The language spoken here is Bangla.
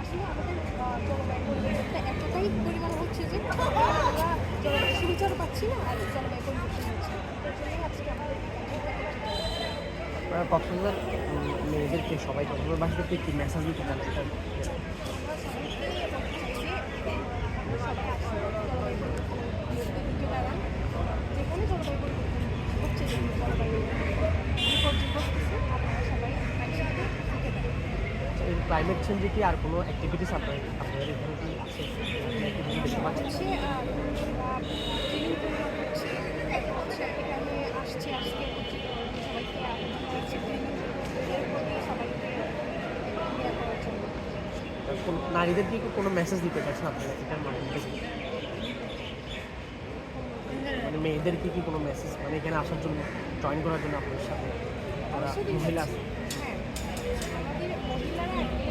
আসলে আমাদের জলবায়ু পরিবর্তনটা এতটাই পরিমাণ হচ্ছে যে আমরা জলবায়ু সুবিচার পাচ্ছি না আর জলবায়ু পরিবর্তন হচ্ছে। এর জন্যই আজকে আমাদের এই ক্যাম্পেইনটা করতে হবে। আপনারা কক্সবাজার মেয়েদেরকে সবাই কক্সবাজারবাসীদেরকে কি মেসেজ দিতে চান এটা? আমরা সবাইকে বলতে চাই যে আপনারা সবাই আসুন জলবায়ু পরিবর্তনের বিরুদ্ধে রুখে দাঁড়ান। যেখানে জলবায়ু পরিবর্তন হচ্ছে, যেখানে জলবায়ু বিপর্যয় ঘটতেছে, আপনারা সবাই একসাথে রুখে দাঁড়ান। এই ক্লাইমেট চেঞ্জে কি আর কোনো অ্যাক্টিভিটিস আপনাদের এখানে কি আছে? অ্যাক্টিভিটি দেখতে পাচ্ছেন? হচ্ছে আমরা ট্রেনিং প্রোগ্রাম করছি, হচ্ছে এখানে আসছে আজকে হচ্ছে সবাইকে হচ্ছে ট্রেনিং বের করে সবাইকে ইয়ে করার জন্য। নারীদেরকে কি কোনো মেসেজ দিতে চাচ্ছেন আপনারা এটার মাধ্যম থেকে? মানে মেয়েদেরকে কি কোনো মেসেজ, মানে এখানে আসার জন্য, জয়েন করার জন্য আপনাদের সাথে যারা অবশ্যই দিতে মহিলা চাচ্ছি। আছে? হ্যাঁ, আমাদের মহিলারা আগে